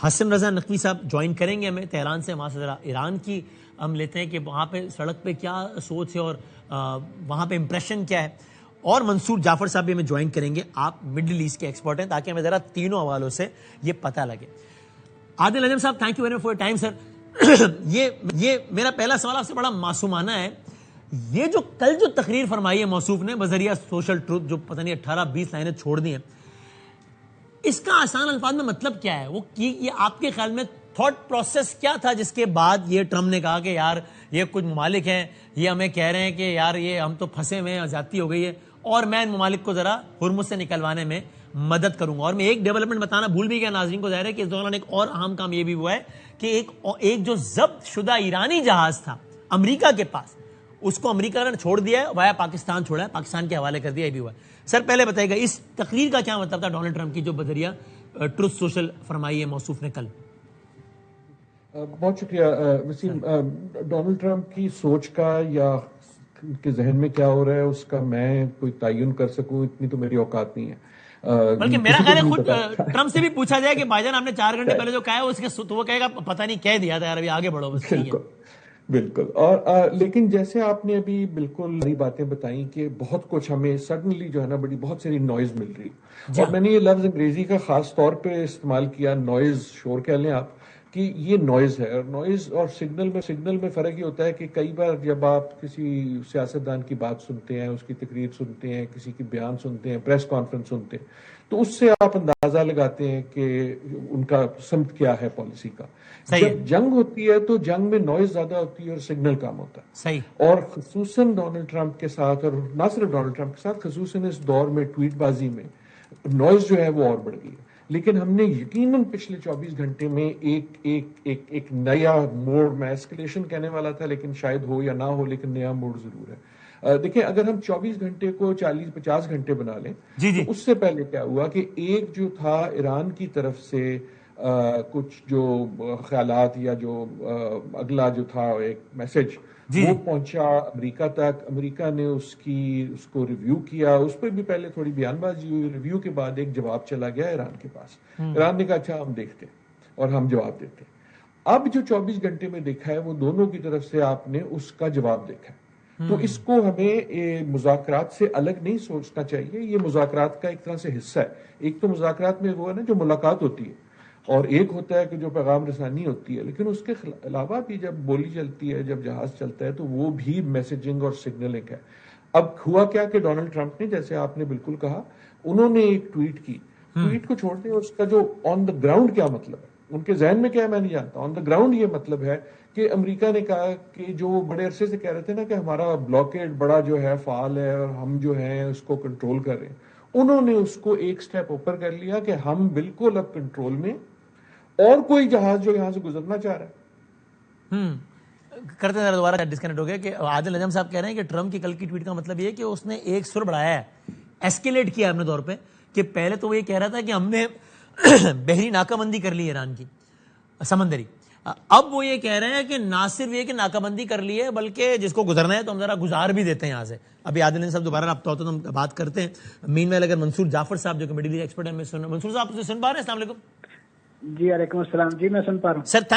حسن رضا نقوی صاحب جوائن کریں گے ہمیں تہران سے. وہاں سے ذرا ایران کی ہم لیتے ہیں کہ وہاں پہ سڑک پہ کیا سوچ ہے اور وہاں پہ امپریشن کیا ہے. اور منصور جعفر صاحب بھی ہمیں جوائن کریں گے, آپ مڈل ایسٹ کے ایکسپرٹ ہیں, تاکہ ہمیں ذرا تینوں حوالوں سے یہ پتہ لگے. عادل نجم صاحب, thank you very much for your time sir. یہ میرا پہلا سوال آپ سے بڑا معصومانہ ہے. یہ جو کل جو تقریر فرمائی ہے موصوف نے بذریعہ سوشل ٹروتھ, جو پتہ نہیں 18-20 لائنیں چھوڑ دی ہیں, اس کا آسان الفاظ میں مطلب کیا ہے؟ وہ یہ آپ کے خیال میں تھاٹ پروسیس کیا تھا جس کے بعد یہ ٹرمپ نے کہا کہ یار یہ کچھ ممالک ہیں, یہ ہمیں کہہ رہے ہیں کہ یار یہ ہم تو پھنسے ہوئے ہیں, زیادتی ہو گئی ہے, اور میں ان ممالک کو ذرا ہرمز سے نکلوانے میں مدد کروں گا. اور میں ایک ڈیولپمنٹ بتانا بھول بھی گیا ناظرین کو, ظاہر ہے کہ اس دوران ایک اور اہم کام یہ بھی ہوا ہے کہ ایک جو ضبط شدہ ایرانی جہاز تھا امریکہ کے پاس, اس کو امریکہ نے چھوڑ دیا ہے, وایا پاکستان چھوڑا ہے, پاکستان کے حوالے کر دیا, یہ بھی ہوا ہے. سر پہلے بتائیے گا اس تقریر کا کیا مطلب تھا ڈونلڈ ٹرمپ کی جو بذریعہ ٹروتھ سوشل فرمائی ہے موصوف نے کل؟ بہت شکریہ وسیم. ڈونلڈ ٹرمپ کی سوچ کا یا ان کے ذہن میں کیا ہو رہا ہے اس کا میں کوئی تعین کر سکوں اتنی تو میری اوقات نہیں ہے. بلکہ میرا خیال ہے خود ٹرمپ سے بھی پوچھا جائے کہ بھائی جان آپ نے 4 گھنٹے پہلے جو کہا ہے اس کے تو وہ کہے گا پتہ نہیں کہہ دیا تھا یار, ابھی آگے بڑھو بس. بالکل. اور لیکن جیسے آپ نے ابھی بالکل نئی باتیں بتائیں کہ بہت کچھ ہمیں سڈنلی جو ہے نا بہت ساری نوائز مل رہی, اور میں نے یہ لفظ انگریزی کا خاص طور پہ استعمال کیا, نوائز, شور کہہ لیں آپ, کہ یہ نوائز ہے. اور نوائز اور سگنل میں فرق یہ ہوتا ہے کہ کئی بار جب آپ کسی سیاستدان کی بات سنتے ہیں, اس کی تقریر سنتے ہیں, کسی کی بیان سنتے ہیں, پریس کانفرنس سنتے ہیں, تو اس سے آپ اندازہ لگاتے ہیں کہ ان کا سمت کیا ہے پالیسی کا. جب جنگ ہوتی ہے تو جنگ میں نوائز زیادہ ہوتی ہے اور سگنل کم ہوتا ہے. صحیح. اور خصوصاً ڈونلڈ ٹرمپ کے ساتھ, اور نہ صرف ڈونلڈ ٹرمپ کے ساتھ, خصوصاً اس دور میں ٹویٹ بازی میں نوائز جو ہے وہ اور بڑھ گئی ہے. لیکن ہم نے یقیناً پچھلے 24 گھنٹے میں ایک نیا موڑ, میں ایسکلیشن کہنے والا تھا لیکن شاید ہو یا نہ ہو, لیکن نیا موڑ ضرور ہے. دیکھیں, اگر ہم 24 گھنٹے کو 40-50 گھنٹے بنا لیں تو اس سے پہلے کیا ہوا کہ ایک جو تھا ایران کی طرف سے کچھ جو خیالات یا جو اگلا جو تھا ایک میسج وہ پہنچا امریکہ تک. امریکہ نے اس کو ریویو کیا, اس پہ بھی پہلے تھوڑی بیان بازی ہوئی, ریویو کے بعد ایک جواب چلا گیا ایران کے پاس. ایران نے کہا اچھا ہم دیکھتے اور ہم جواب دیتے. اب جو 24 گھنٹے میں دیکھا ہے وہ دونوں کی طرف سے آپ نے اس کا جواب دیکھا ہے. تو اس کو ہمیں مذاکرات سے الگ نہیں سوچنا چاہیے, یہ مذاکرات کا ایک طرح سے حصہ ہے. ایک تو مذاکرات میں وہ ہے نا جو ملاقات ہوتی ہے, اور ایک ہوتا ہے کہ جو پیغام رسانی ہوتی ہے, لیکن اس کے علاوہ بھی جب بولی چلتی ہے, جب جہاز چلتا ہے, تو وہ بھی میسیجنگ اور سگنلنگ ہے. اب ہوا کیا کہ ڈونلڈ ٹرمپ نے, جیسے آپ نے بالکل کہا, انہوں نے ایک ٹویٹ کی. ٹویٹ کو چھوڑ دیں, اس کا جو آن دا گراؤنڈ کیا مطلب ہے, ان کے ذہن میں کیا ہے میں نہیں جانتا. آن دا گراؤنڈ یہ مطلب ہے کہ امریکہ نے کہا کہ جو بڑے عرصے سے کہہ رہے تھے نا کہ ہمارا بلاکیڈ بڑا جو ہے فعال ہے اور ہم جو ہیں اس کو کنٹرول کر رہے ہیں, انہوں نے اس کو ایک سٹیپ اوپر کر لیا کہ ہم بالکل اب کنٹرول میں, اور کوئی جہاز جو یہاں سے گزرنا چاہ رہا ہے. کرتے ہیں دوبارہ ڈسکنیکٹ ہو گیا کہ عادل نجم صاحب کہہ رہے ہیں کہ ٹرمپ کی کل کی ٹویٹ کا مطلب یہ ہے کہ اس نے ایک سر بڑھایا ہے, ایسکیلیٹ کیا اپنے طور پہ, کہ پہلے تو وہ یہ کہہ رہا تھا کہ ہم نے بحری ناکہ بندی کر لی ایران کی سمندری, اب وہ یہ کہہ رہے ہیں کہ نہ صرف یہ کہ ناکہ بندی کر لی ہے بلکہ جس کو گزرنا ہے تو ہم ذرا گزار بھی دیتے ہیں یہاں سے. ابھی عادل نجم صاحب دوبارہ رابطہ ہوتا ہے تو ہم بات کرتے ہیں. مین ویل اگر منصور جعفر صاحب جو کہ مڈل ایسٹ ایکسپرٹ ہیں, منصور صاحب سن پا رہے ہیں؟ السلام علیکم. جی وعلیکم السلام. جی میں سن پا رہا ہوں سر.